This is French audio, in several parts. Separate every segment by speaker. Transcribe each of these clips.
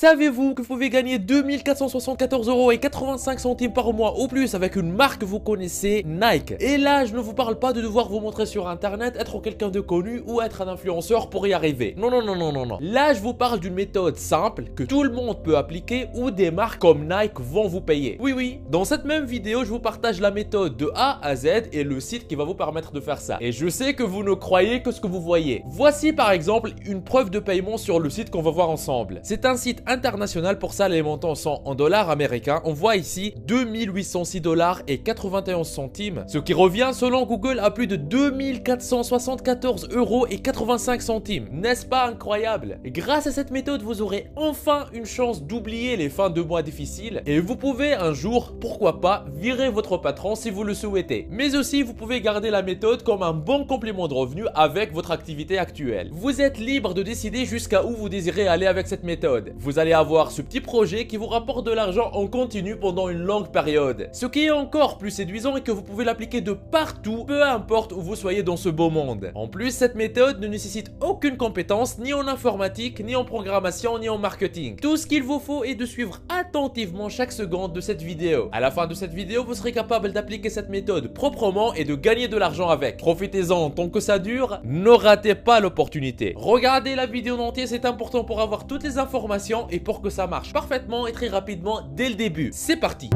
Speaker 1: Savez-vous que vous pouvez gagner 2474,85 € par mois ou plus avec une marque que vous connaissez, Nike? Et là, je ne vous parle pas de devoir vous montrer sur internet, être quelqu'un de connu ou être un influenceur pour y arriver. Non, non, non, non, non, non. Là, je vous parle d'une méthode simple que tout le monde peut appliquer ou des marques comme Nike vont vous payer. Oui, oui. Dans cette même vidéo, je vous partage la méthode de A à Z et le site qui va vous permettre de faire ça. Et je sais que vous ne croyez que ce que vous voyez. Voici par exemple une preuve de paiement sur le site qu'on va voir ensemble. C'est un site international, pour ça les montants sont en dollars américains. On voit ici 2806,91 $, ce qui revient selon Google à plus de 2474,85 €. N'est-ce pas incroyable? Grâce à cette méthode, vous aurez enfin une chance d'oublier les fins de mois difficiles et vous pouvez un jour, pourquoi pas, virer votre patron si vous le souhaitez. Mais aussi, vous pouvez garder la méthode comme un bon complément de revenu avec votre activité actuelle. Vous êtes libre de décider jusqu'à où vous désirez aller avec cette méthode. Vous allez avoir ce petit projet qui vous rapporte de l'argent en continu pendant une longue période. Ce qui est encore plus séduisant est que vous pouvez l'appliquer de partout, peu importe où vous soyez dans ce beau monde. En plus, cette méthode ne nécessite aucune compétence ni en informatique, ni en programmation, ni en marketing. Tout ce qu'il vous faut est de suivre attentivement chaque seconde de cette vidéo. À la fin de cette vidéo, vous serez capable d'appliquer cette méthode proprement et de gagner de l'argent avec. Profitez-en tant que ça dure, ne ratez pas l'opportunité. Regardez la vidéo en entier, c'est important pour avoir toutes les informations et pour que ça marche parfaitement et très rapidement dès le début. C'est parti!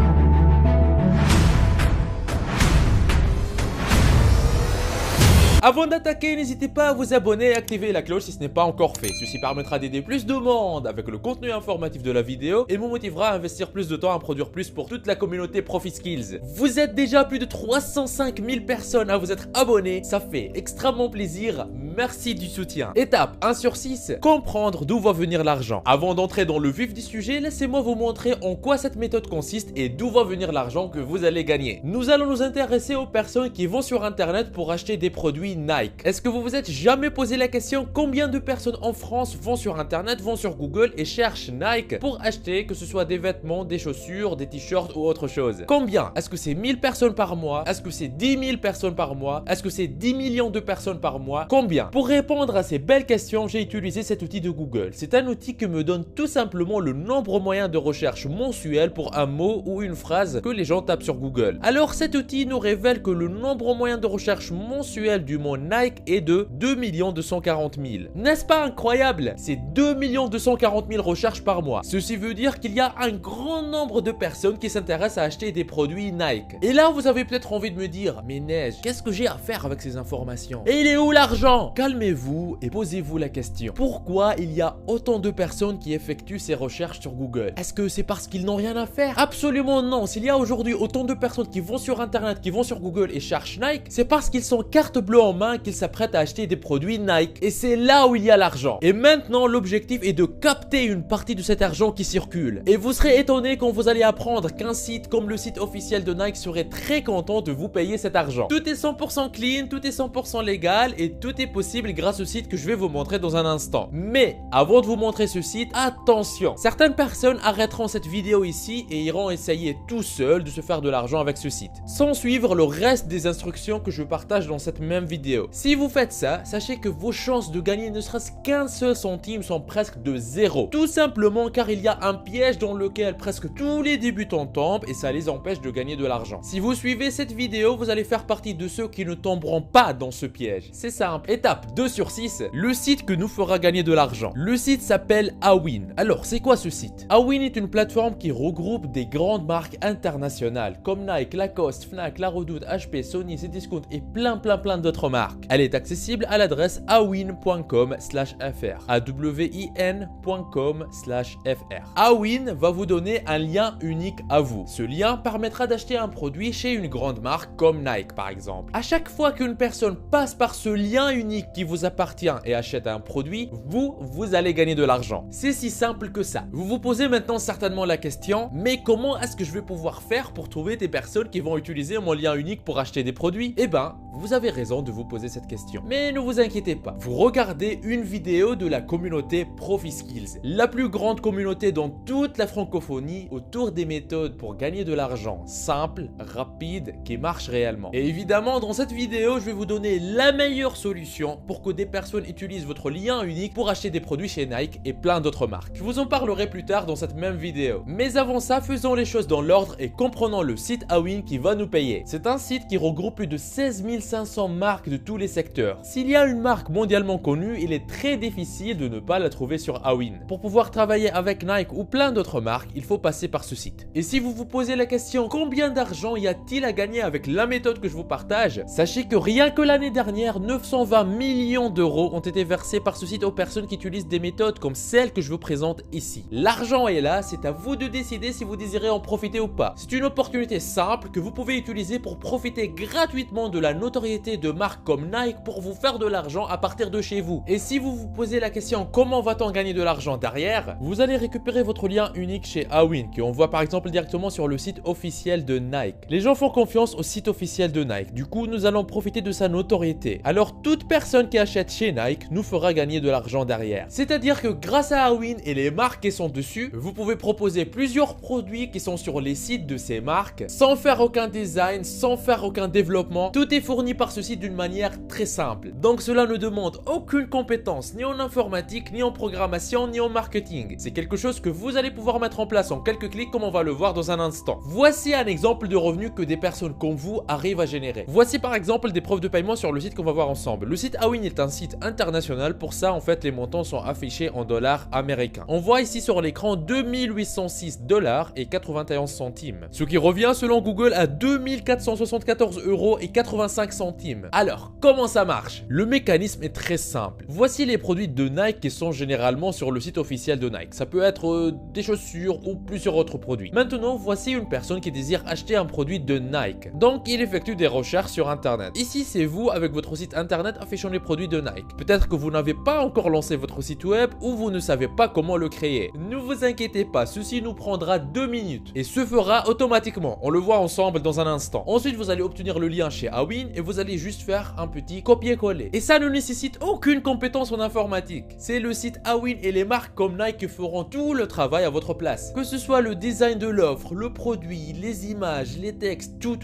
Speaker 1: Avant d'attaquer, n'hésitez pas à vous abonner et activer la cloche si ce n'est pas encore fait. Ceci permettra d'aider plus de monde avec le contenu informatif de la vidéo et me motivera à investir plus de temps à produire plus pour toute la communauté ProfiSkills. Vous êtes déjà plus de 305 000 personnes à vous être abonnés, ça fait extrêmement plaisir. Merci du soutien. Étape 1 sur 6, comprendre d'où va venir l'argent. Avant d'entrer dans le vif du sujet, laissez-moi vous montrer en quoi cette méthode consiste et d'où va venir l'argent que vous allez gagner. Nous allons nous intéresser aux personnes qui vont sur internet pour acheter des produits Nike. Est-ce que vous vous êtes jamais posé la question combien de personnes en France vont sur internet, vont sur Google et cherchent Nike pour acheter, que ce soit des vêtements, des chaussures, des t-shirts ou autre chose? Combien? Est-ce que c'est 1000 personnes par mois? Est-ce que c'est 10 000 personnes par mois? Est-ce que c'est 10 millions de personnes par mois? Combien? Pour répondre à ces belles questions, j'ai utilisé cet outil de Google. C'est un outil qui me donne tout simplement le nombre moyen de recherche mensuel pour un mot ou une phrase que les gens tapent sur Google. Alors cet outil nous révèle que le nombre moyen de recherche mensuel du mot Nike est de 2 240 000. N'est-ce pas incroyable? C'est 2 240 000 recherches par mois. Ceci veut dire qu'il y a un grand nombre de personnes qui s'intéressent à acheter des produits Nike. Et là, vous avez peut-être envie de me dire, mais Neige, qu'est-ce que j'ai à faire avec ces informations? Et il est où l'argent? Calmez-vous et posez-vous la question. Pourquoi il y a autant de personnes qui effectuent ces recherches sur Google? Est-ce que c'est parce qu'ils n'ont rien à faire? Absolument non. S'il y a aujourd'hui autant de personnes qui vont sur internet, qui vont sur Google et cherchent Nike, c'est parce qu'ils sont carte bleue en main qu'ils s'apprêtent à acheter des produits Nike. Et c'est là où il y a l'argent. Et maintenant, l'objectif est de capter une partie de cet argent qui circule. Et vous serez étonné quand vous allez apprendre qu'un site comme le site officiel de Nike serait très content de vous payer cet argent. Tout est 100% clean, tout est 100% légal et tout est possible grâce au site que je vais vous montrer dans un instant. Mais avant de vous montrer ce site, attention, certaines personnes arrêteront cette vidéo ici et iront essayer tout seuls de se faire de l'argent avec ce site, sans suivre le reste des instructions que je partage dans cette même vidéo. Si vous faites ça, sachez que vos chances de gagner ne serait-ce qu'un seul centime sont presque de zéro. Tout simplement car il y a un piège dans lequel presque tous les débutants tombent et ça les empêche de gagner de l'argent. Si vous suivez cette vidéo, vous allez faire partie de ceux qui ne tomberont pas dans ce piège. C'est simple. Étape 2 sur 6, le site que nous fera gagner de l'argent. Le site s'appelle Awin. Alors, c'est quoi ce site? Awin est une plateforme qui regroupe des grandes marques internationales comme Nike, Lacoste, Fnac, La Redoute, HP, Sony, Cdiscount et plein d'autres marques. Elle est accessible à l'adresse awin.com/fr. awin.com/fr. Awin va vous donner un lien unique à vous. Ce lien permettra d'acheter un produit chez une grande marque comme Nike par exemple. À chaque fois qu'une personne passe par ce lien unique qui vous appartient et achète un produit, vous allez gagner de l'argent. C'est si simple que ça. Vous vous posez maintenant certainement la question, mais comment est-ce que je vais pouvoir faire pour trouver des personnes qui vont utiliser mon lien unique pour acheter des produits? Eh ben, vous avez raison de vous vous poser cette question. Mais ne vous inquiétez pas, vous regardez une vidéo de la communauté ProfiSkills, la plus grande communauté dans toute la francophonie autour des méthodes pour gagner de l'argent simples, rapides, qui marchent réellement. Et évidemment, dans cette vidéo, je vais vous donner la meilleure solution pour que des personnes utilisent votre lien unique pour acheter des produits chez Nike et plein d'autres marques. Je vous en parlerai plus tard dans cette même vidéo. Mais avant ça, faisons les choses dans l'ordre et comprenons le site Awin qui va nous payer. C'est un site qui regroupe plus de 16 500 marques de tous les secteurs. S'il y a une marque mondialement connue, il est très difficile de ne pas la trouver sur Awin. Pour pouvoir travailler avec Nike ou plein d'autres marques, il faut passer par ce site. Et si vous vous posez la question combien d'argent y a-t-il à gagner avec la méthode que je vous partage, sachez que rien que l'année dernière, 920 millions d'euros ont été versés par ce site aux personnes qui utilisent des méthodes comme celle que je vous présente ici. L'argent est là, c'est à vous de décider si vous désirez en profiter ou pas. C'est une opportunité simple que vous pouvez utiliser pour profiter gratuitement de la notoriété de marques comme Nike pour vous faire de l'argent à partir de chez vous. Et si vous vous posez la question comment va-t-on gagner de l'argent derrière, vous allez récupérer votre lien unique chez Awin qui on voit par exemple directement sur le site officiel de Nike. Les gens font confiance au site officiel de Nike, du coup nous allons profiter de sa notoriété. Alors toute personne qui achète chez Nike nous fera gagner de l'argent derrière. C'est-à-dire que grâce à Awin et les marques qui sont dessus, vous pouvez proposer plusieurs produits qui sont sur les sites de ces marques sans faire aucun design, sans faire aucun développement. Tout est fourni par ce site d'une manière très simple. Donc cela ne demande aucune compétence ni en informatique, ni en programmation, ni en marketing. C'est quelque chose que vous allez pouvoir mettre en place en quelques clics comme on va le voir dans un instant. Voici un exemple de revenus que des personnes comme vous arrivent à générer. Voici par exemple des preuves de paiement sur le site qu'on va voir ensemble. Le site Awin est un site international, pour ça en fait les montants sont affichés en dollars américains. On voit ici sur l'écran 2806 dollars et 91 centimes, ce qui revient selon Google à 2474 euros et 85 centimes. Alors, comment ça marche? Le mécanisme est très simple. Voici les produits de Nike qui sont généralement sur le site officiel de Nike. Ça peut être des chaussures ou plusieurs autres produits. Maintenant, voici une personne qui désire acheter un produit de Nike. Donc, il effectue des recherches sur internet. Ici, c'est vous avec votre site internet affichant les produits de Nike. Peut-être que vous n'avez pas encore lancé votre site web ou vous ne savez pas comment le créer. Ne vous inquiétez pas, ceci nous prendra 2 minutes et se fera automatiquement. On le voit ensemble dans un instant. Ensuite, vous allez obtenir le lien chez Awin et vous allez juste faire un petit copier-coller. Et ça ne nécessite aucune compétence en informatique. C'est le site Awin et les marques comme Nike qui feront tout le travail à votre place. Que ce soit le design de l'offre, le produit, les images, les textes, tout.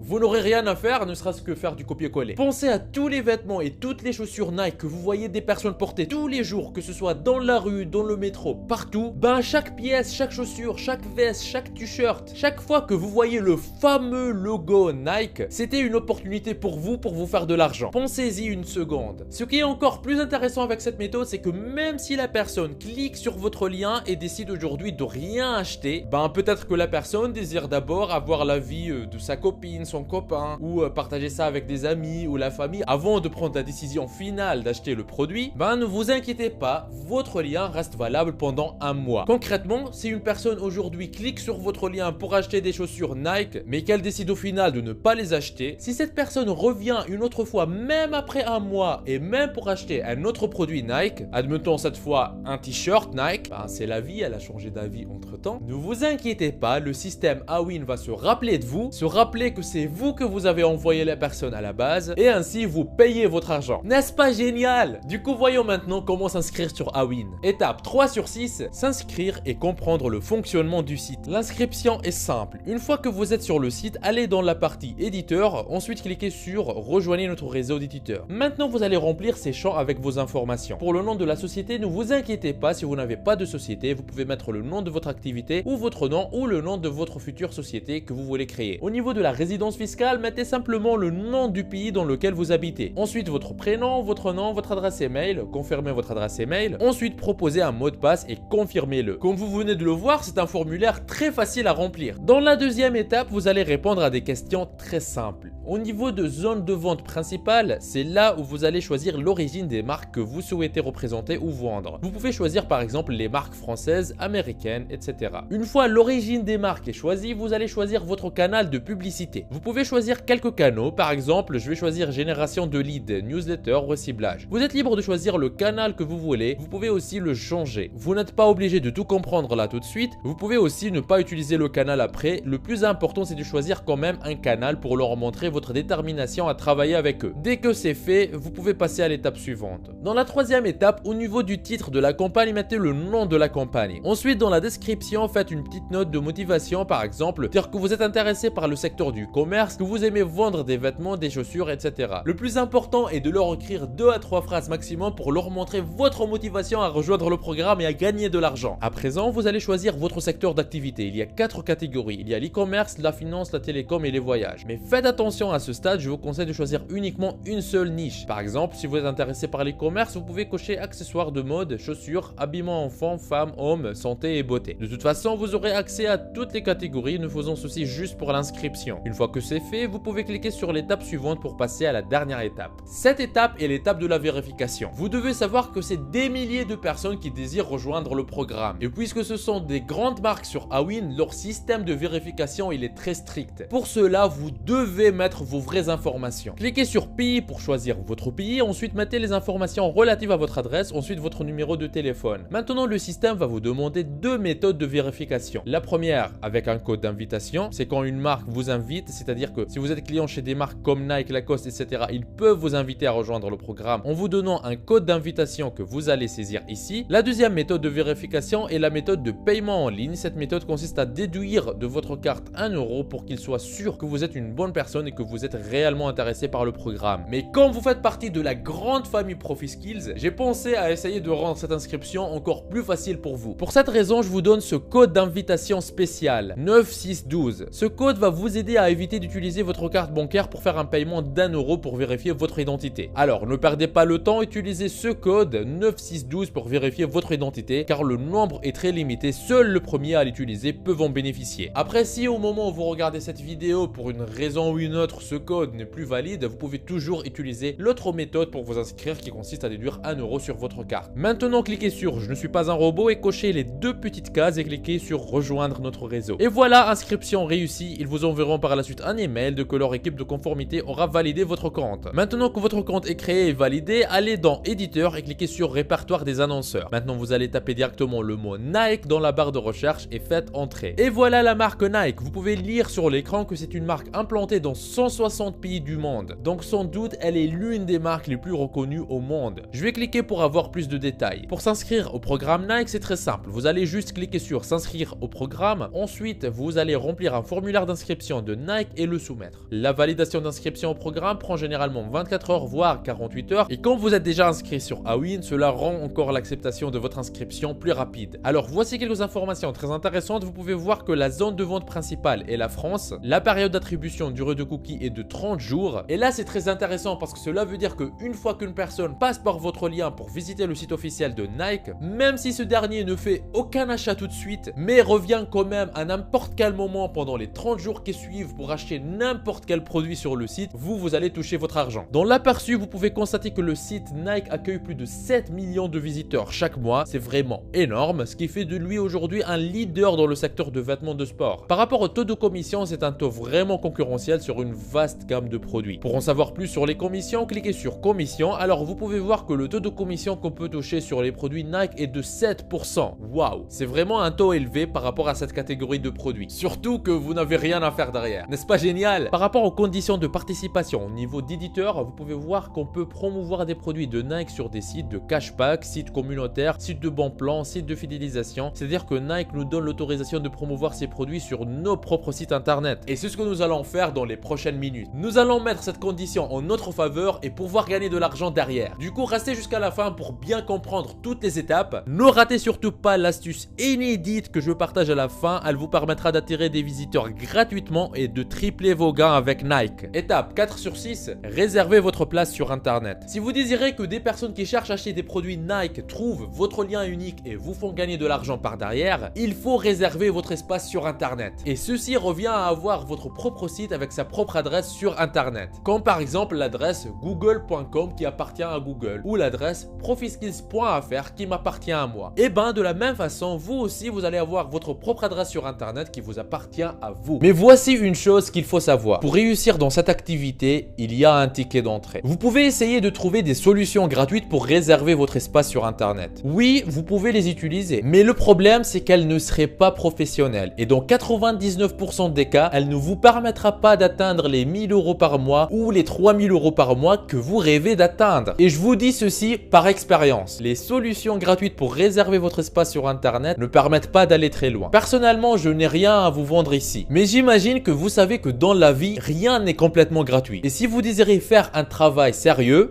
Speaker 1: Vous n'aurez rien à faire, ne serait-ce que faire du copier-coller. Pensez à tous les vêtements et toutes les chaussures Nike que vous voyez des personnes porter tous les jours, que ce soit dans la rue, dans le métro, partout. Ben chaque pièce, chaque chaussure, chaque veste, chaque t-shirt, chaque fois que vous voyez le fameux logo Nike, c'était une opportunité pour vous faire de l'argent. Pensez-y une seconde. Ce qui est encore plus intéressant avec cette méthode, c'est que même si la personne clique sur votre lien et décide aujourd'hui de rien acheter, ben peut-être que la personne désire d'abord avoir l'avis de sa copine, son copain, ou partager ça avec des amis ou la famille avant de prendre la décision finale d'acheter le produit. Ben ne vous inquiétez pas, votre lien reste valable pendant un mois. Concrètement, si une personne aujourd'hui clique sur votre lien pour acheter des chaussures Nike, mais qu'elle décide au final de ne pas les acheter, si cette personne revient une autre fois, même après un mois, et même pour acheter un autre produit Nike, admettons cette fois un t-shirt Nike, ben c'est la vie, elle a changé d'avis entre temps. Ne vous inquiétez pas, le système Awin va se rappeler de vous, se rappeler que c'est vous que vous avez envoyé la personne à la base, et ainsi vous payez votre argent. N'est-ce pas génial? Du coup, voyons maintenant comment s'inscrire sur Awin. Étape 3 sur 6, s'inscrire et comprendre le fonctionnement du site. L'inscription est simple. Une fois que vous êtes sur le site, allez dans la partie éditeur, ensuite cliquez sur rejoignez notre réseau d'éditeurs. Maintenant, vous allez remplir ces champs avec vos informations. Pour le nom de la société, ne vous inquiétez pas, si vous n'avez pas de société, vous pouvez mettre le nom de votre activité ou votre nom ou le nom de votre future société que vous voulez créer. Au niveau de la résidence fiscale, mettez simplement le nom du pays dans lequel vous habitez. Ensuite, votre prénom, votre nom, votre adresse email, confirmez votre adresse email. Ensuite, proposez un mot de passe et confirmez-le. Comme vous venez de le voir, c'est un formulaire très facile à remplir. Dans la deuxième étape, vous allez répondre à des questions très simples. Au niveau de zone de vente principale, c'est là où vous allez choisir l'origine des marques que vous souhaitez représenter ou vendre. Vous pouvez choisir par exemple les marques françaises, américaines, etc. Une fois l'origine des marques est choisie, vous allez choisir votre canal de publicité. Vous pouvez choisir quelques canaux, par exemple, je vais choisir génération de leads, newsletter, reciblage. Vous êtes libre de choisir le canal que vous voulez, vous pouvez aussi le changer. Vous n'êtes pas obligé de tout comprendre là tout de suite, vous pouvez aussi ne pas utiliser le canal après. Le plus important, c'est de choisir quand même un canal pour leur montrer votre détermination à travailler travailler avec eux. Dès que c'est fait, vous pouvez passer à l'étape suivante. Dans la troisième étape, au niveau du titre de la campagne, mettez le nom de la campagne. Ensuite, dans la description, faites une petite note de motivation, par exemple, dire que vous êtes intéressé par le secteur du commerce, que vous aimez vendre des vêtements, des chaussures, etc. Le plus important est de leur écrire 2 à 3 phrases maximum pour leur montrer votre motivation à rejoindre le programme et à gagner de l'argent. À présent, vous allez choisir votre secteur d'activité. Il y a 4 catégories. Il y a l'e-commerce, la finance, la télécom et les voyages. Mais faites attention à ce stade, je vous conseille de choisir uniquement une seule niche. Par exemple, si vous êtes intéressé par l'e-commerce, vous pouvez cocher accessoires de mode, chaussures, habillement enfants, femmes, hommes, santé et beauté. De toute façon, vous aurez accès à toutes les catégories, ne faisant ceci juste pour l'inscription. Une fois que c'est fait, vous pouvez cliquer sur l'étape suivante pour passer à la dernière étape. Cette étape est l'étape de la vérification. Vous devez savoir que c'est des milliers de personnes qui désirent rejoindre le programme. Et puisque ce sont des grandes marques sur Awin, leur système de vérification il est très strict. Pour cela, vous devez mettre vos vraies informations. Cliquez sur pays pour choisir votre pays, ensuite mettez les informations relatives à votre adresse, ensuite votre numéro de téléphone. Maintenant, le système va vous demander 2 méthodes de vérification. La première, avec un code d'invitation, c'est quand une marque vous invite, c'est-à-dire que si vous êtes client chez des marques comme Nike, Lacoste, etc., ils peuvent vous inviter à rejoindre le programme en vous donnant un code d'invitation que vous allez saisir ici. La deuxième méthode de vérification est la méthode de paiement en ligne. Cette méthode consiste à déduire de votre carte 1 € pour qu'il soit sûr que vous êtes une bonne personne et que vous êtes réellement intéressé par le programme. Mais comme vous faites partie de la grande famille ProfiSkills, j'ai pensé à essayer de rendre cette inscription encore plus facile pour vous. Pour cette raison, je vous donne ce code d'invitation spécial 9612. Ce code va vous aider à éviter d'utiliser votre carte bancaire pour faire un paiement d'1 € pour vérifier votre identité. Alors, ne perdez pas le temps, utilisez ce code 9612 pour vérifier votre identité car le nombre est très limité. Seul le premier à l'utiliser peut en bénéficier. Après, si au moment où vous regardez cette vidéo, pour une raison ou une autre, ce code n'est plus valide, vous pouvez toujours utiliser l'autre méthode pour vous inscrire qui consiste à déduire 1 € sur votre carte. Maintenant, cliquez sur je ne suis pas un robot et cochez les 2 petites cases et cliquez sur rejoindre notre réseau. Et voilà, inscription réussie. Ils vous enverront par la suite un email de que leur équipe de conformité aura validé votre compte. Maintenant que votre compte est créé et validé, allez dans éditeur et cliquez sur répertoire des annonceurs. Maintenant, vous allez taper directement le mot Nike dans la barre de recherche et faites entrer. Et voilà la marque Nike. Vous pouvez lire sur l'écran que c'est une marque implantée dans 160 pays du monde. Donc sans doute, elle est l'une des marques les plus reconnues au monde. Je vais cliquer pour avoir plus de détails. Pour s'inscrire au programme Nike, c'est très simple. Vous allez juste cliquer sur s'inscrire au programme. Ensuite, vous allez remplir un formulaire d'inscription de Nike et le soumettre. La validation d'inscription au programme prend généralement 24 heures voire 48 heures. Et quand vous êtes déjà inscrit sur Awin, cela rend encore l'acceptation de votre inscription plus rapide. Alors voici quelques informations très intéressantes. Vous pouvez voir que la zone de vente principale est la France. La période d'attribution durée de cookies est de 30 jours. Et là, c'est très intéressant parce que cela veut dire qu'une fois qu'une personne passe par votre lien pour visiter le site officiel de Nike, même si ce dernier ne fait aucun achat tout de suite, mais revient quand même à n'importe quel moment pendant les 30 jours qui suivent pour acheter n'importe quel produit sur le site, vous allez toucher votre argent. Dans l'aperçu, vous pouvez constater que le site Nike accueille plus de 7 millions de visiteurs chaque mois. C'est vraiment énorme, ce qui fait de lui aujourd'hui un leader dans le secteur de vêtements de sport. Par rapport au taux de commission, c'est un taux vraiment concurrentiel sur une vaste gamme de produits. Pour en savoir plus sur les commissions, cliquez sur commission. Alors vous pouvez voir que le taux de commission qu'on peut toucher sur les produits Nike est de 7%. Waouh, c'est vraiment un taux élevé par rapport à cette catégorie de produits. Surtout que vous n'avez rien à faire derrière. N'est-ce pas génial? Par rapport aux conditions de participation au niveau d'éditeur, vous pouvez voir qu'on peut promouvoir des produits de Nike sur des sites de cashback, sites communautaires, sites de bons plans, sites de fidélisation. C'est-à-dire que Nike nous donne l'autorisation de promouvoir ses produits sur nos propres sites internet. Et c'est ce que nous allons faire dans les prochaines minutes. Nous allons mettre cette condition en notre faveur et pouvoir gagner de l'argent derrière. Du coup, restez jusqu'à la fin pour bien comprendre toutes les étapes. Ne ratez surtout pas l'astuce inédite que je partage à la fin. Elle vous permettra d'attirer des visiteurs gratuitement et de tripler vos gains avec Nike. Étape 4 sur 6, réservez votre place sur internet. Si vous désirez que des personnes qui cherchent à acheter des produits Nike trouvent votre lien unique et vous font gagner de l'argent par derrière, il faut réserver votre espace sur internet. Et ceci revient à avoir votre propre site avec sa propre adresse sur internet. Comme par exemple l'adresse google.com qui appartient à Google ou l'adresse profiskills.fr qui m'appartient à moi. Et ben de la même façon, vous aussi vous allez avoir votre propre adresse sur internet qui vous appartient à vous. Mais voici une chose qu'il faut savoir. Pour réussir dans cette activité, il y a un ticket d'entrée. Vous pouvez essayer de trouver des solutions gratuites pour réserver votre espace sur internet. Oui, vous pouvez les utiliser, mais le problème c'est qu'elles ne seraient pas professionnelles et dans 99% des cas, elle ne vous permettra pas d'atteindre les 1000 € par mois ou ou les 3000 € par mois que vous rêvez d'atteindre. Et je vous dis ceci par expérience. Les solutions gratuites pour réserver votre espace sur Internet ne permettent pas d'aller très loin. Personnellement, je n'ai rien à vous vendre ici. Mais j'imagine que vous savez que dans la vie, rien n'est complètement gratuit. Et si vous désirez faire un travail sérieux,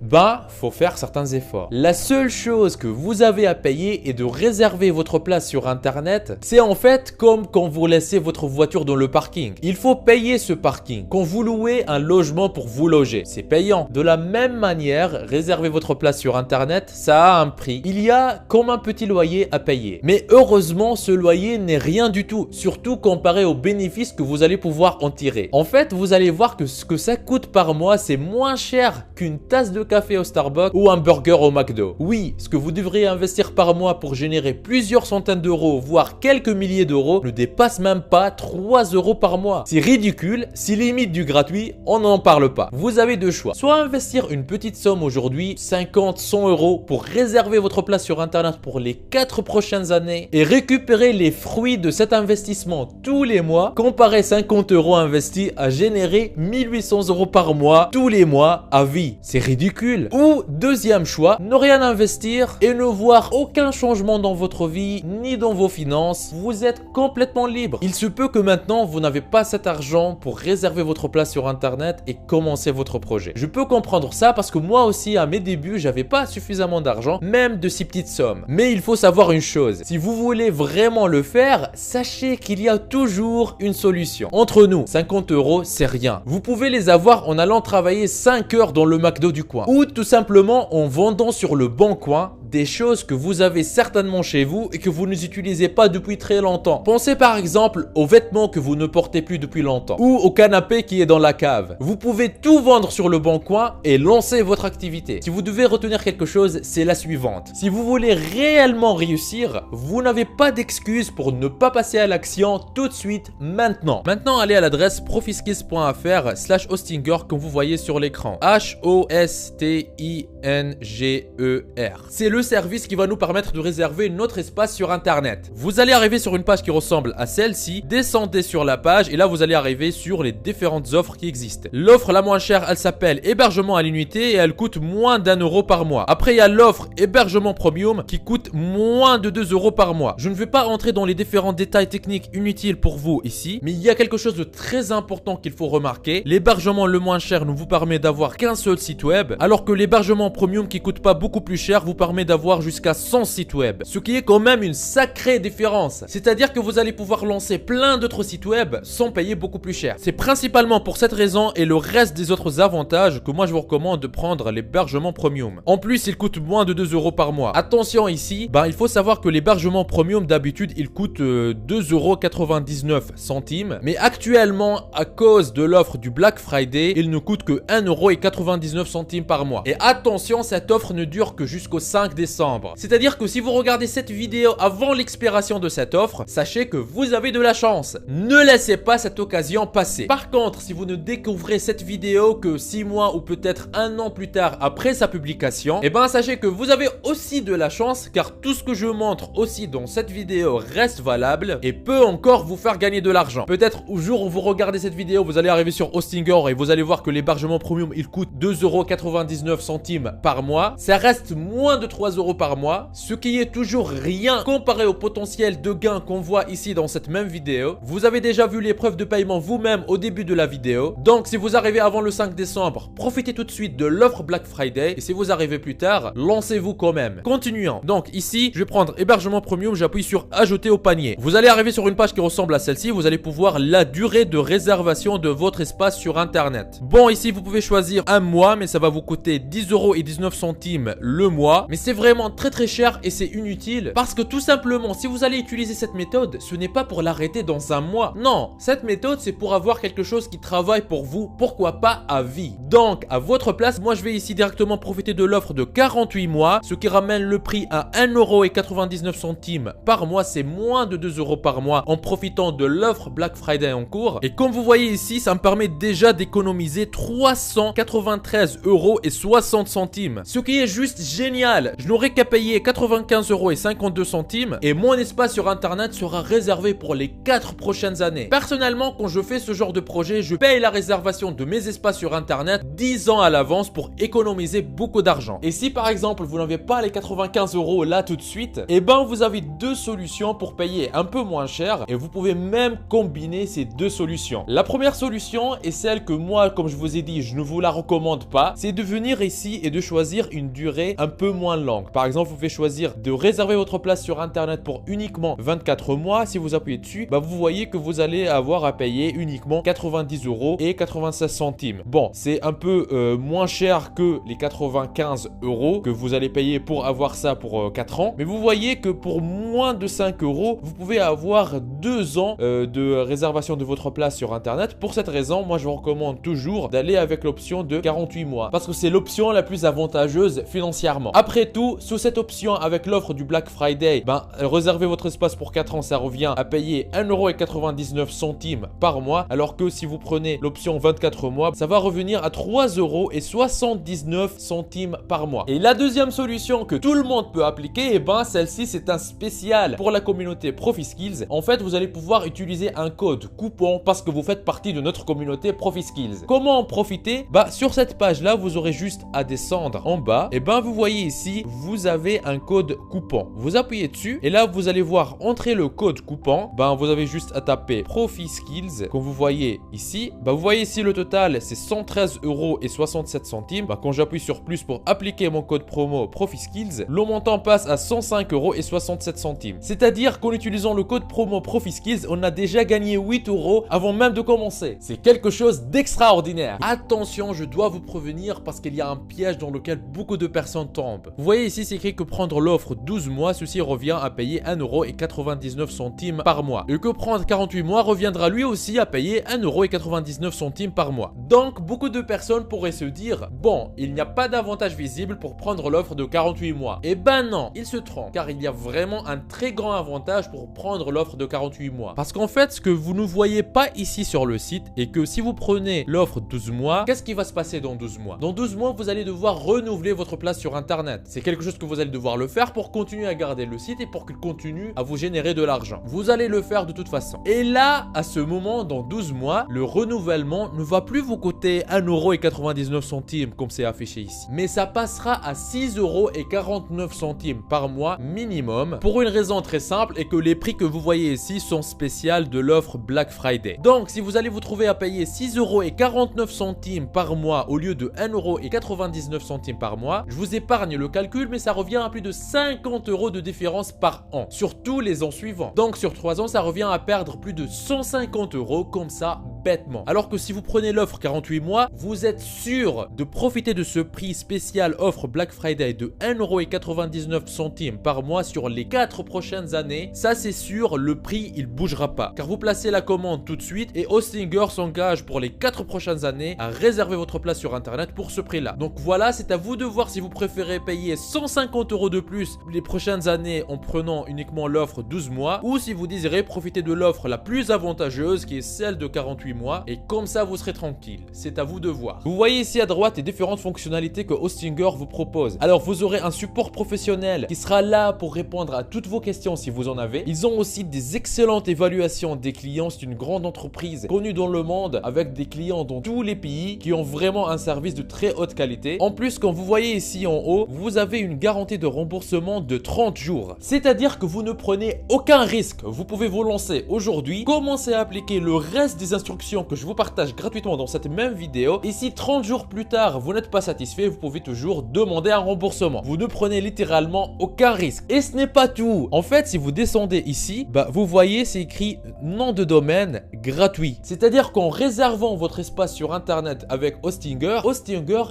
Speaker 1: faut faire certains efforts. La seule chose que vous avez à payer est de réserver votre place sur Internet. C'est en fait comme quand vous laissez votre voiture dans le parking. Il faut payer ce parking. Quand vous louez un logement pour vous loger, c'est payant. De la même manière, réserver votre place sur Internet, ça a un prix. Il y a comme un petit loyer à payer. Mais heureusement, ce loyer n'est rien du tout, surtout comparé aux bénéfices que vous allez pouvoir en tirer. En fait, vous allez voir que ce que ça coûte par mois, c'est moins cher qu'une tasse de café au Starbucks ou un burger au McDo. Oui, ce que vous devriez investir par mois pour générer plusieurs centaines d'euros, voire quelques milliers d'euros, ne dépasse même pas 3 € par mois. C'est ridicule, si limite du gratuit, on n'en parle pas. Vous avez deux choix. Soit investir une petite somme aujourd'hui, 50, 100 € pour réserver votre place sur Internet pour les 4 prochaines années et récupérer les fruits de cet investissement tous les mois, comparer 50 € investis à générer 1800 € par mois tous les mois à vie. C'est ridicule. Ou deuxième choix, ne rien investir et ne voir aucun changement dans votre vie ni dans vos finances. Vous êtes complètement libre. Il se peut que maintenant vous n'avez pas cet argent pour réserver votre place sur Internet et commencer votre projet. Je peux comprendre ça parce que moi aussi à mes débuts j'avais pas suffisamment d'argent, même de si petites sommes. Mais il faut savoir une chose, si vous voulez vraiment le faire, sachez qu'il y a toujours une solution. Entre nous, 50 € c'est rien. Vous pouvez les avoir en allant travailler 5 heures dans le McDo du coin ou tout simplement en vendant sur le bon coin des choses que vous avez certainement chez vous et que vous n'utilisez pas depuis très longtemps. Pensez par exemple aux vêtements que vous ne portez plus depuis longtemps ou au canapé qui est dans la cave. Vous pouvez tout vendre sur le bon coin et lancer votre activité. Si vous devez retenir quelque chose, c'est la suivante. Si vous voulez réellement réussir, vous n'avez pas d'excuse pour ne pas passer à l'action tout de suite maintenant. Maintenant, allez à l'adresse profiskills.fr/hostinger comme vous voyez sur l'écran. H-O-S-T-I-N-G-E-R. C'est le service qui va nous permettre de réserver notre espace sur Internet. Vous allez arriver sur une page qui ressemble à celle-ci, descendez sur la page et là vous allez arriver sur les différentes offres qui existent. L'offre la moins chère, elle s'appelle hébergement à l'unité et elle coûte moins d'1 € par mois. Après il y a l'offre hébergement premium qui coûte moins de 2 € par mois. Je ne vais pas entrer dans les différents détails techniques inutiles pour vous ici, mais il y a quelque chose de très important qu'il faut remarquer. L'hébergement le moins cher ne vous permet d'avoir qu'un seul site web, alors que l'hébergement premium qui coûte pas beaucoup plus cher vous permet d'avoir jusqu'à 100 sites web, ce qui est quand même une sacrée différence. C'est-à-dire que vous allez pouvoir lancer plein d'autres sites web sans payer beaucoup plus cher. C'est principalement pour cette raison et le reste des autres avantages que moi je vous recommande de prendre l'hébergement premium. En plus, il coûte moins de 2 € par mois. Attention ici, il faut savoir que l'hébergement premium d'habitude il coûte 2,99 €, mais actuellement à cause de l'offre du Black Friday, il ne coûte que 1,99 € par mois. Et attention, cette offre ne dure que jusqu'au 5 décembre. C'est-à-dire que si vous regardez cette vidéo avant l'expiration de cette offre, sachez que vous avez de la chance. Ne laissez pas cette occasion passer. Par contre, si vous ne découvrez cette vidéo que 6 mois ou peut-être 1 an plus tard après sa publication, sachez que vous avez aussi de la chance car tout ce que je montre aussi dans cette vidéo reste valable et peut encore vous faire gagner de l'argent. Peut-être au jour où vous regardez cette vidéo, vous allez arriver sur Hostinger et vous allez voir que l'hébergement premium il coûte 2,99 € par mois. Ça reste moins de 3 € par mois, ce qui est toujours rien comparé au potentiel de gain qu'on voit ici dans cette même vidéo. Vous avez déjà vu les preuves de paiement vous-même au début de la vidéo. Donc si vous arrivez avant le 5 décembre, profitez tout de suite de l'offre Black Friday et si vous arrivez plus tard, lancez-vous quand même. Continuons. Donc ici, je vais prendre hébergement premium, j'appuie sur ajouter au panier. Vous allez arriver sur une page qui ressemble à celle-ci, vous allez pouvoir la durée de réservation de votre espace sur Internet. Bon, ici vous pouvez choisir un mois, mais ça va vous coûter 10,19 € le mois. Mais c'est vraiment très cher et c'est inutile parce que tout simplement, si vous allez utiliser cette méthode, ce n'est pas pour l'arrêter dans un mois. Non, cette méthode c'est pour avoir quelque chose qui travaille pour vous, pourquoi pas à vie. Donc à votre place, moi je vais ici directement profiter de l'offre de 48 mois, ce qui ramène le prix à 1,99 € par mois, c'est moins de 2 € par mois en profitant de l'offre Black Friday en cours. Et comme vous voyez ici, ça me permet déjà d'économiser 393,60 €, ce qui est juste génial. je n'aurai qu'à payer 95,52 € et mon espace sur internet sera réservé pour les 4 prochaines années. Personnellement, quand je fais ce genre de projet, je paye la réservation de mes espaces sur internet 10 ans à l'avance pour économiser beaucoup d'argent. Et si par exemple vous n'avez pas les 95 € là tout de suite, eh ben vous avez deux solutions pour payer un peu moins cher et vous pouvez même combiner ces deux solutions. La première solution est celle que moi, comme je vous ai dit, je ne vous la recommande pas, c'est de venir ici et de choisir une durée un peu moins longue. Par exemple, vous pouvez choisir de réserver votre place sur internet pour uniquement 24 mois. Si vous appuyez dessus, bah vous voyez que vous allez avoir à payer uniquement 90,96 €. Bon, c'est un peu moins cher que les 95 € que vous allez payer pour avoir ça pour 4 ans. Mais vous voyez que pour moins de 5 €, vous pouvez avoir 2 ans de réservation de votre place sur internet. Pour cette raison, moi je vous recommande toujours d'aller avec l'option de 48 mois parce que c'est l'option la plus avantageuse financièrement. Après tout, sous cette option avec l'offre du Black Friday, réserver votre espace pour 4 ans, ça revient à payer 1,99 € par mois, alors que si vous prenez l'option 24 mois, ça va revenir à 3,79 € par mois. Et la deuxième solution que tout le monde peut appliquer, celle-ci c'est un spécial pour la communauté ProfiSkills. En fait, vous allez pouvoir utiliser un code coupon parce que vous faites partie de notre communauté ProfiSkills. Comment en profiter? Sur cette page-là, vous aurez juste à descendre en bas. Et vous voyez ici, vous avez un code coupon. Vous appuyez dessus et là, vous allez voir entrer le code coupon. Vous avez juste à taper ProfiSkills. Comme vous voyez ici, vous voyez ici le total, c'est 113,67 €. Quand j'appuie sur plus pour appliquer mon code promo ProfiSkills, le montant passe à 105,67 €. C'est-à-dire qu'en utilisant le code promo ProfiSkills, on a déjà gagné 8 € avant même de commencer. C'est quelque chose d'extraordinaire. Attention, je dois vous prévenir parce qu'il y a un piège dans lequel beaucoup de personnes tombent. Vous voyez ici, c'est écrit que prendre l'offre 12 mois, ceci revient à payer 1,99 € par mois. Et que prendre 48 mois reviendra lui aussi à payer 1,99 € par mois. Donc, beaucoup de personnes pourraient se dire, bon, il n'y a pas d'avantage visible pour prendre l'offre de 48 mois. Eh ben non, ils se trompent, car il y a vraiment un très grand avantage pour prendre l'offre de 48 mois. Parce qu'en fait, ce que vous ne voyez pas ici sur le site est que si vous prenez l'offre 12 mois, qu'est-ce qui va se passer dans 12 mois? Dans 12 mois, vous allez devoir renouveler votre place sur internet. C'est quelque chose que vous allez devoir le faire pour continuer à garder le site et pour qu'il continue à vous générer de l'argent. Vous allez le faire de toute façon. Et là, à ce moment, dans 12 mois, le renouvellement ne va plus vous coûter 1,99 € comme c'est affiché ici. Mais ça passera à 6,49 € par mois minimum, pour une raison très simple et que les prix que vous voyez ici sont spéciaux de l'offre Black Friday. Donc si vous allez vous trouver à payer 6,49 € par mois au lieu de 1,99 € par mois, je vous épargne le calcul, mais ça revient à plus de 50 € de différence par an sur tous les ans suivants. Donc sur 3 ans, ça revient à perdre plus de 150 € comme ça bêtement. Alors que si vous prenez l'offre 48 mois, vous êtes sûr de profiter de ce prix spécial offre Black Friday de 1,99 € par mois sur les 4 prochaines années. Ça c'est sûr, le prix il bougera pas. Car vous placez la commande tout de suite et Hostinger s'engage pour les 4 prochaines années à réserver votre place sur internet pour ce prix-là. Donc voilà, c'est à vous de voir si vous préférez payer 150 € de plus les prochaines années en prenant uniquement l'offre 12 mois ou si vous désirez profiter de l'offre la plus avantageuse qui est celle de 48 mois et comme ça vous serez tranquille. C'est à vous de voir. Vous voyez ici à droite les différentes fonctionnalités que Hostinger vous propose. Alors vous aurez un support professionnel qui sera là pour répondre à toutes vos questions si vous en avez. Ils ont aussi des excellentes évaluations des clients. C'est une grande entreprise connue dans le monde avec des clients dans tous les pays qui ont vraiment un service de très haute qualité. En plus, quand vous voyez ici en haut, vous avez une garantie de remboursement de 30 jours. C'est-à-dire que vous ne prenez aucun risque. Vous pouvez vous lancer aujourd'hui, commencer à appliquer le reste des instructions que je vous partage gratuitement dans cette même vidéo. Et si 30 jours plus tard, vous n'êtes pas satisfait, vous pouvez toujours demander un remboursement. Vous ne prenez littéralement aucun risque. Et ce n'est pas tout. En fait, si vous descendez ici, vous voyez, c'est écrit nom de domaine gratuit. C'est-à-dire qu'en réservant votre espace sur internet avec Hostinger,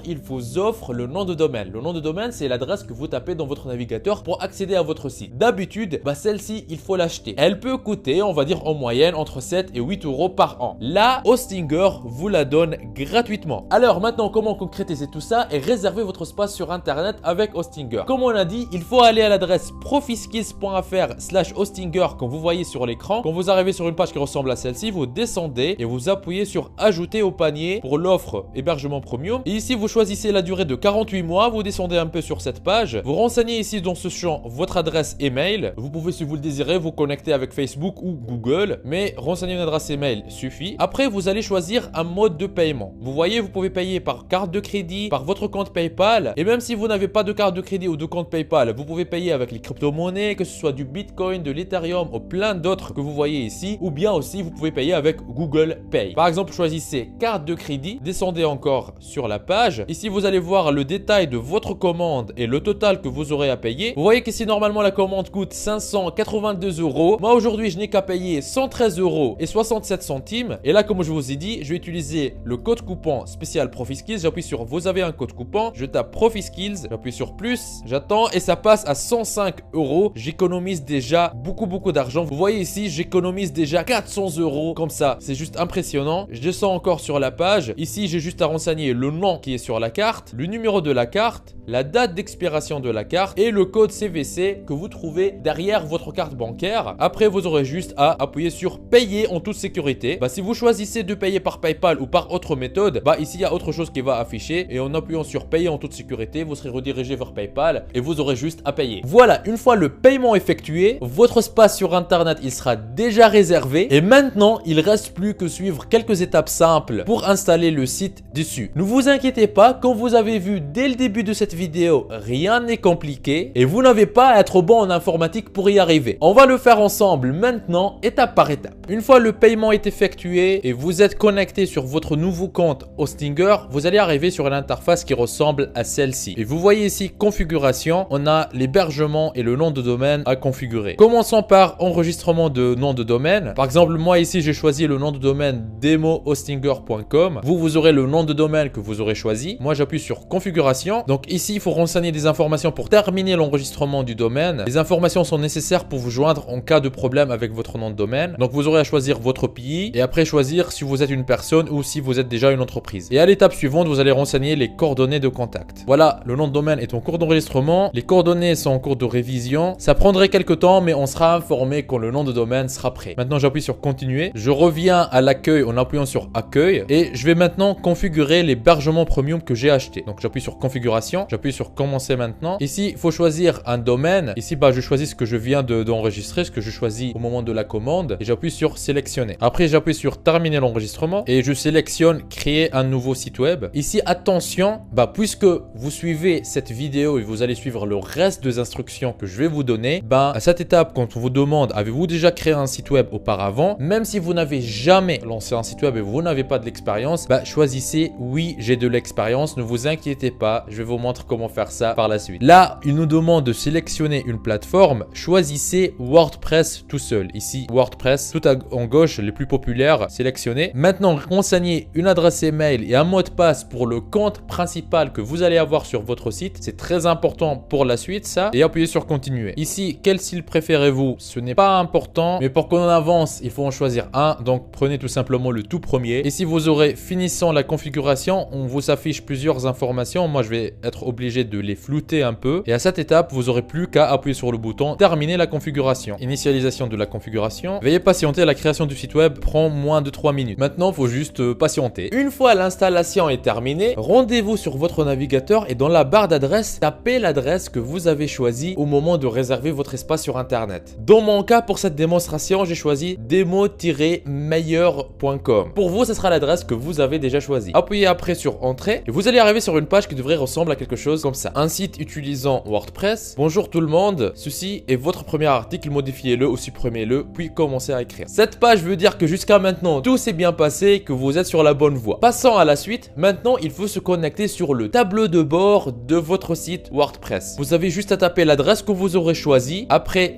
Speaker 1: il vous offre le nom de domaine. Le nom de domaine, c'est l'adresse que vous tapez dans votre navigateur pour accéder à votre site. D'habitude, celle-ci, il faut l'acheter. Elle peut coûter, on va dire en moyenne, entre 7 et 8 € par an. Là, là, Hostinger vous la donne gratuitement. Alors maintenant, comment concrétiser tout ça et réserver votre espace sur internet avec Hostinger? Comme on a dit, il faut aller à l'adresse profiskills.fr/Hostinger comme vous voyez sur l'écran. Quand vous arrivez sur une page qui ressemble à celle-ci, vous descendez et vous appuyez sur ajouter au panier pour l'offre hébergement premium. Et ici, vous choisissez la durée de 48 mois. Vous descendez un peu sur cette page. Vous renseignez ici dans ce champ votre adresse email. Vous pouvez, si vous le désirez, vous connecter avec Facebook ou Google, mais renseigner une adresse email suffit. Après, vous allez choisir un mode de paiement. Vous voyez, vous pouvez payer par carte de crédit, par votre compte PayPal, et même si vous n'avez pas de carte de crédit ou de compte PayPal, vous pouvez payer avec les crypto-monnaies, que ce soit du Bitcoin, de l'Ethereum ou plein d'autres que vous voyez ici, ou bien aussi vous pouvez payer avec Google Pay. Par exemple, choisissez carte de crédit, descendez encore sur la page. Ici, vous allez voir le détail de votre commande et le total que vous aurez à payer. Vous voyez qu'ici, normalement, la commande coûte 582 €. Moi, aujourd'hui, je n'ai qu'à payer 113 € et 67 centimes. Et là, comme je vous ai dit, je vais utiliser le code coupon spécial ProfiSkills. J'appuie sur vous avez un code coupon. Je tape ProfiSkills. J'appuie sur plus. J'attends et ça passe à 105 €. J'économise déjà beaucoup d'argent. Vous voyez ici, j'économise déjà 400 € comme ça. C'est juste impressionnant. Je descends encore sur la page. Ici, j'ai juste à renseigner le nom qui est sur la carte, le numéro de la carte, la date d'expiration de la carte et le code CVC que vous trouvez derrière votre carte bancaire. Après, vous aurez juste à appuyer sur payer en toute sécurité. Si vous choisissez de payer par PayPal ou par autre méthode, ici, il y a autre chose qui va afficher et en appuyant sur payer en toute sécurité, vous serez redirigé vers PayPal et vous aurez juste à payer. Voilà, une fois le paiement effectué, votre espace sur internet, il sera déjà réservé et maintenant, il reste plus que suivre quelques étapes simples pour installer le site dessus. Ne vous inquiétez pas, comme vous avez vu dès le début de cette vidéo, rien n'est compliqué et vous n'avez pas à être bon en informatique pour y arriver. On va le faire ensemble maintenant, étape par étape. Une fois le paiement est effectué et vous êtes connecté sur votre nouveau compte Hostinger, vous allez arriver sur une interface qui ressemble à celle-ci. Et vous voyez ici configuration, on a l'hébergement et le nom de domaine à configurer. Commençons par enregistrement de nom de domaine. Par exemple, moi ici, j'ai choisi le nom de domaine demohostinger.com. Vous aurez le nom de domaine que vous aurez choisi. Moi, j'appuie sur configuration. Donc ici, il faut renseigner des informations pour terminer l'enregistrement du domaine. Les informations sont nécessaires pour vous joindre en cas de problème avec votre nom de domaine. Donc vous aurez à choisir votre pays et après choisir si vous êtes une personne ou si vous êtes déjà une entreprise. Et à l'étape suivante, vous allez renseigner les coordonnées de contact. Voilà, le nom de domaine est en cours d'enregistrement. Les coordonnées sont en cours de révision. Ça prendrait quelques temps, mais on sera informé quand le nom de domaine sera prêt. Maintenant, j'appuie sur continuer. Je reviens à l'accueil en appuyant sur accueil et je vais maintenant configurer l'hébergement premium que j'ai acheté. Donc j'appuie sur configuration, j'appuie sur commencer maintenant. Ici, il faut choisir un domaine. Ici, je choisis ce que je viens d'enregistrer, ce que je choisis au moment de la commande et j'appuie sur sélectionner. Après, j'appuie sur terminer l'enregistrement et je sélectionne créer un nouveau site web. Ici, attention, puisque vous suivez cette vidéo et vous allez suivre le reste des instructions que je vais vous donner, à cette étape, quand on vous demande avez-vous déjà créé un site web auparavant, même si vous n'avez jamais lancé un site web et vous n'avez pas de l'expérience, choisissez oui, j'ai de l'expérience, ne vous inquiétez pas, je vais vous montrer comment faire ça par la suite. Là, il nous demande de sélectionner une plateforme, choisissez WordPress tout seul. Ici, WordPress, tout en gauche, les plus populaires, sélectionnez. Maintenant, renseignez une adresse email et un mot de passe pour le compte principal que vous allez avoir sur votre site. C'est très important pour la suite, ça. Et appuyez sur continuer. Ici, quel style préférez-vous? Ce n'est pas important, mais pour qu'on avance, il faut en choisir un. Donc, prenez tout simplement le tout premier. Et si vous aurez finissant la configuration, on vous affiche plusieurs informations. Moi, je vais être obligé de les flouter un peu. Et à cette étape, vous n'aurez plus qu'à appuyer sur le bouton terminer la configuration. Initialisation de la configuration. Veuillez patienter, la création du site web prend moins de 3 minutes. Maintenant, il faut juste patienter. Une fois l'installation est terminée, rendez-vous sur votre navigateur et dans la barre d'adresse, tapez l'adresse que vous avez choisie au moment de réserver votre espace sur Internet. Dans mon cas, pour cette démonstration, j'ai choisi demo-meilleur.com. Pour vous, ce sera l'adresse que vous avez déjà choisie. Appuyez après sur Entrée et vous allez arriver sur une page qui devrait ressembler à quelque chose comme ça. Un site utilisant WordPress. Bonjour tout le monde, ceci est votre premier article, modifiez-le ou supprimez-le, puis commencez à écrire. Cette page veut dire que jusqu'à maintenant, tout s'est bien passé, que vous êtes sur la bonne voie. Passons à la suite. Maintenant, il faut se connecter sur le tableau de bord de votre site WordPress. Vous avez juste à taper l'adresse que vous aurez choisie, après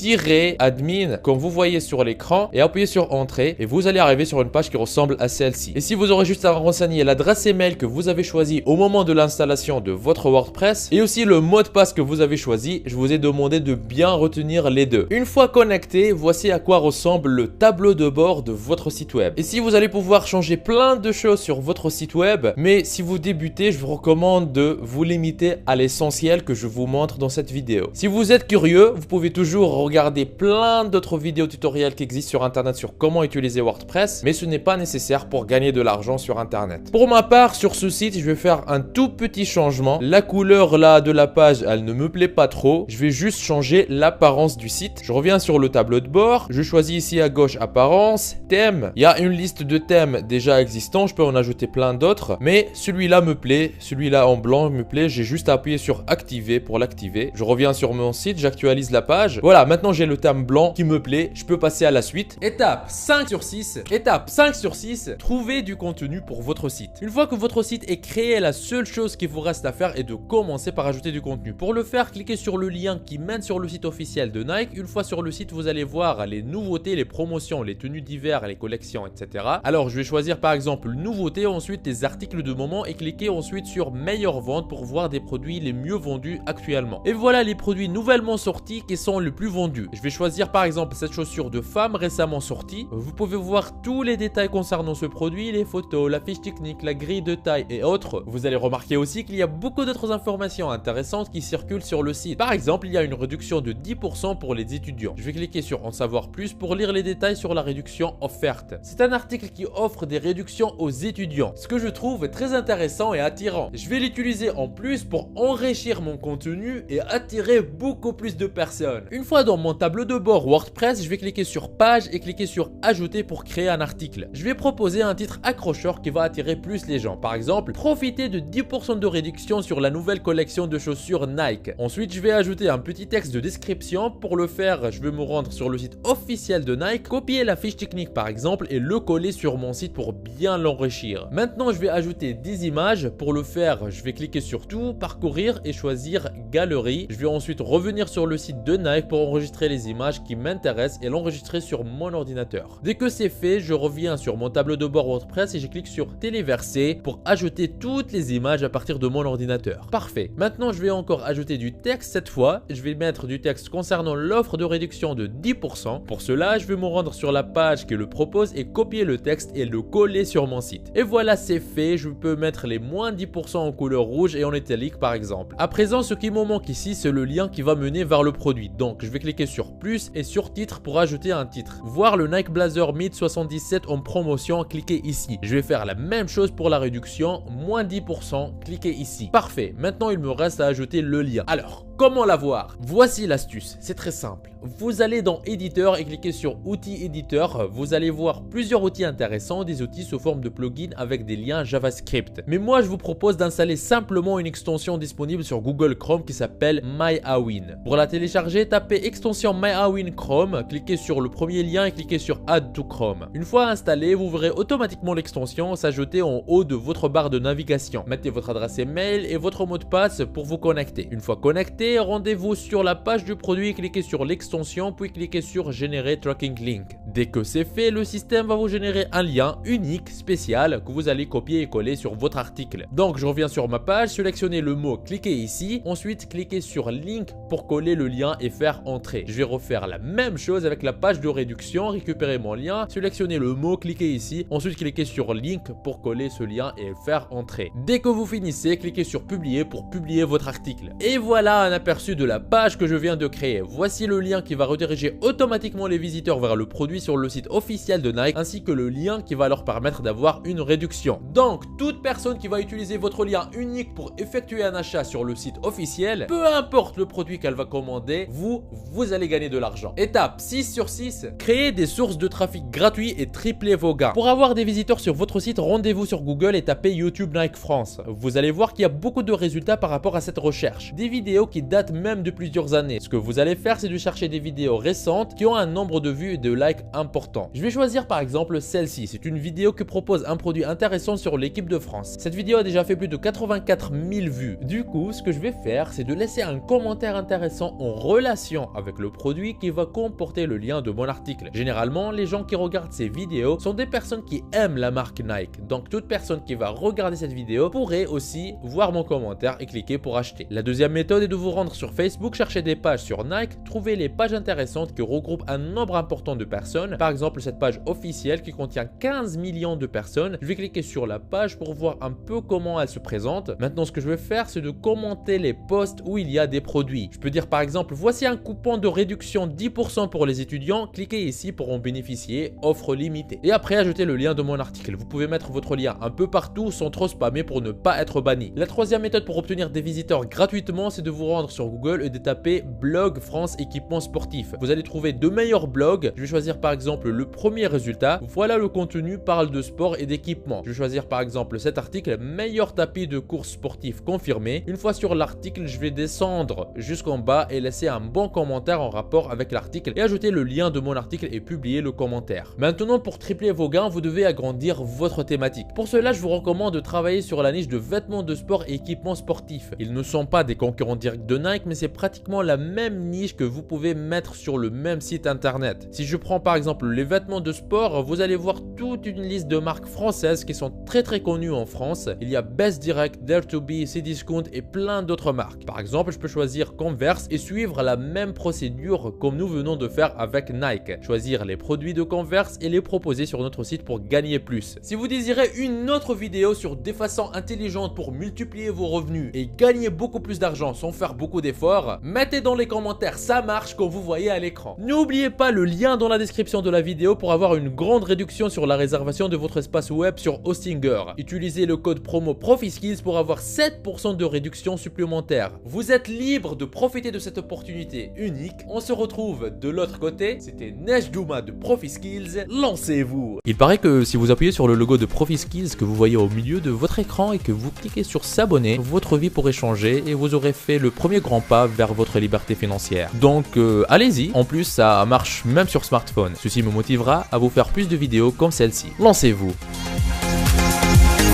Speaker 1: /wp-admin, comme vous voyez sur l'écran, et appuyez sur Entrée, et vous allez arriver sur une page qui ressemble à celle-ci. Et si vous aurez juste à renseigner l'adresse email que vous avez choisi au moment de l'installation de votre WordPress, et aussi le mot de passe que vous avez choisi, je vous ai demandé de bien retenir les deux. Une fois connecté, voici à quoi ressemble le tableau de bord de votre site web. Ici, vous allez pouvoir changer plein de choses sur votre site web, mais si vous débutez, je vous recommande de vous limiter à l'essentiel que je vous montre dans cette vidéo. Si vous êtes curieux, vous pouvez toujours regarder plein d'autres vidéos tutoriels qui existent sur internet sur comment utiliser WordPress, mais ce n'est pas nécessaire pour gagner de l'argent sur internet. Pour ma part, sur ce site, je vais faire un tout petit changement. La couleur là de la page, elle ne me plaît pas trop. Je vais juste changer l'apparence du site. Je reviens sur le tableau de bord. Je choisis ici à gauche apparence, thème. Il y a une liste de thèmes déjà existants. Je peux en ajouter plein d'autres, mais celui-là me plaît. Celui-là en blanc me plaît. J'ai juste à appuyer sur activer pour l'activer. Je reviens sur mon site, j'actualise la page. Voilà, maintenant j'ai le thème blanc qui me plaît. Je peux passer à la suite. Étape 5 sur 6. Étape 5 sur 6. Trouver du contenu pour votre site. Une fois que votre site est créé, la seule chose qu'il vous reste à faire est de commencer par ajouter du contenu. Pour le faire, cliquez sur le lien qui mène sur le site officiel de Nike. Une fois sur le site, vous allez voir les nouveautés, les promotions, les tenues d'hiver, les collections, etc. Alors, je vais choisir par exemple nouveautés, ensuite les articles de moment et cliquer ensuite sur meilleure vente pour voir des produits les mieux vendus actuellement. Et voilà les produits nouvellement sortis qui sont les plus vendus. Je vais choisir par exemple cette chaussure de femme récemment sortie. Vous pouvez voir tous les détails concernant ce produit, les photos, la fiche technique, la grille de taille et autres. Vous allez remarquer aussi qu'il y a beaucoup d'autres informations intéressantes qui circulent sur le site. Par exemple, il y a une réduction de 10% pour les étudiants. Je vais cliquer sur en savoir plus pour lire les détails sur la réduction offerte. C'est un article qui offre des réductions aux étudiants, ce que je trouve très intéressant et attirant. Je vais l'utiliser en plus pour enrichir mon contenu et attirer beaucoup plus de personnes. Une fois dans mon tableau de bord WordPress, je vais cliquer sur page et cliquer sur ajouter pour créer un article. Je vais proposer un titre accrocheur qui va attirer plus les gens. Par exemple, profitez de 10% de réduction sur la nouvelle collection de chaussures Nike. Ensuite, je vais ajouter un petit texte de description. Pour le faire, je vais me rendre sur le site officiel de Nike, copier la fiche technique par exemple et le coller sur mon site pour bien l'enrichir. Maintenant, je vais ajouter des images. Pour le faire, je vais cliquer sur tout, parcourir et choisir galerie. Je vais ensuite revenir sur le site de Nike pour enregistrer les images qui m'intéressent et l'enregistrer sur mon ordinateur. Dès que c'est fait, je reviens sur mon tableau de bord WordPress et je clique sur téléverser pour ajouter toutes les images à partir de mon ordinateur. Parfait. Maintenant, je vais encore ajouter du texte cette fois. Je vais mettre du texte concernant l'offre de réduction de 10%. Pour cela, je vais me rendre sur la page qui le propose et copier le texte et le coller sur mon site. Et voilà, c'est fait. Je peux mettre les moins 10% en couleur rouge et en italique par exemple. À présent, ce qui me manque ici, c'est le lien qui va mener vers le produit. Donc, je vais cliquer sur plus et sur titre pour ajouter un titre. Voir le Nike Blazer Mid 77 en promotion, cliquez ici. Je vais faire la même chose pour la réduction, moins 10%, cliquez ici. Parfait. Maintenant, il me reste à ajouter le lien. Alors, comment l'avoir? Voici l'astuce, c'est très simple. Vous allez dans éditeur et cliquez sur outils éditeur. Vous allez voir plusieurs outils intéressants, des outils sous forme de plugins avec des liens JavaScript. Mais moi, je vous propose d'installer simplement une extension disponible sur Google Chrome qui s'appelle MyAwin. Pour la télécharger, tapez extension MyAwin Chrome, cliquez sur le premier lien et cliquez sur Add to Chrome. Une fois installé, vous verrez automatiquement l'extension s'ajouter en haut de votre barre de navigation. Mettez votre adresse email et votre mot de passe pour vous connecter. Une fois connecté, rendez-vous sur la page du produit, cliquez sur l'extension puis cliquez sur générer tracking link. Dès que c'est fait, le système va vous générer un lien unique, spécial, que vous allez copier et coller sur votre article. Donc je reviens sur ma page, sélectionnez le mot, cliquez ici, ensuite cliquez sur link pour coller le lien et faire entrer. Je vais refaire la même chose avec la page de réduction, récupérer mon lien, sélectionnez le mot, cliquez ici, ensuite cliquez sur link pour coller ce lien et faire entrer. Dès que vous finissez, cliquez sur publier pour publier votre article. Et voilà un aperçu de la page que je viens de créer. Voici le lien qui va rediriger automatiquement les visiteurs vers le produit sur le site officiel de Nike, ainsi que le lien qui va leur permettre d'avoir une réduction. Donc, toute personne qui va utiliser votre lien unique pour effectuer un achat sur le site officiel, peu importe le produit qu'elle va commander, vous allez gagner de l'argent. Étape 6 sur 6, créer des sources de trafic gratuits et tripler vos gains. Pour avoir des visiteurs sur votre site, rendez-vous sur Google et tapez YouTube Nike France. Vous allez voir qu'il y a beaucoup de résultats par rapport à cette recherche. Des vidéos qui datent même de plusieurs années. Ce que vous allez faire, c'est de chercher des vidéos récentes qui ont un nombre de vues et de likes important. Je vais choisir par exemple celle-ci. C'est une vidéo qui propose un produit intéressant sur l'équipe de France. Cette vidéo a déjà fait plus de 84 000 vues. Du coup, ce que je vais faire, c'est de laisser un commentaire intéressant en relation avec le produit qui va comporter le lien de mon article. Généralement, les gens qui regardent ces vidéos sont des personnes qui aiment la marque Nike. Donc, toute personne qui va regarder cette vidéo pourrait aussi voir mon commentaire et cliquer pour acheter. La deuxième méthode est de vous rendre sur Facebook, chercher des pages sur Nike, trouver les pages intéressantes qui regroupent un nombre important de personnes. Par exemple, cette page officielle qui contient 15 millions de personnes. Je vais cliquer sur la page pour voir un peu comment elle se présente. Maintenant, ce que je vais faire, c'est de commenter les posts où il y a des produits. Je peux dire par exemple, voici un coupon de réduction 10% pour les étudiants. Cliquez ici pour en bénéficier, offre limitée. Et après, ajoutez le lien de mon article. Vous pouvez mettre votre lien un peu partout sans trop spammer pour ne pas être banni. La troisième méthode pour obtenir des visiteurs gratuitement, c'est de vous rendre sur Google et de taper blog France équipement sportif. Vous allez trouver de meilleurs blogs. Je vais choisir par exemple le premier résultat. Voilà, le contenu parle de sport et d'équipement. Je vais choisir par exemple cet article, meilleur tapis de course sportif confirmé. Une fois sur l'article, je vais descendre jusqu'en bas et laisser un bon commentaire en rapport avec l'article et ajouter le lien de mon article et publier le commentaire. Maintenant, pour tripler vos gains, vous devez agrandir votre thématique. Pour cela, je vous recommande de travailler sur la niche de vêtements de sport et équipements sportifs. Ils ne sont pas des concurrents directs de Nike, mais c'est pratiquement la même niche que vous pouvez mettre sur le même site internet. Si je prends par exemple les vêtements de sport, vous allez voir toute une liste de marques françaises qui sont très connues en France. Il y a Best Direct, Dare to Be, Cdiscount et plein d'autres marques. Par exemple, je peux choisir Converse et suivre la même procédure comme nous venons de faire avec Nike. Choisir les produits de Converse et les proposer sur notre site pour gagner plus. Si vous désirez une autre vidéo sur des façons intelligentes pour multiplier vos revenus et gagner beaucoup plus d'argent sans faire beaucoup d'efforts, mettez dans les commentaires, ça marche comme vous voyez à l'écran. N'oubliez pas le lien dans la description de la vidéo pour avoir une grande réduction sur la réservation de votre espace web sur Hostinger. Utilisez le code promo ProfitSkills pour avoir 7% de réduction supplémentaire. Vous êtes libre de profiter de cette opportunité unique. On se retrouve de l'autre côté. C'était Nejdouma de ProfitSkills. Lancez-vous! Il paraît que si vous appuyez sur le logo de ProfitSkills que vous voyez au milieu de votre écran et que vous cliquez sur s'abonner, votre vie pourrait changer et vous aurez fait le premier grand pas vers votre liberté financière. Donc allez-y. En plus, ça marche même sur smartphone. Ceci me motivera à vous faire plus de vidéos comme celle-ci. Lancez-vous!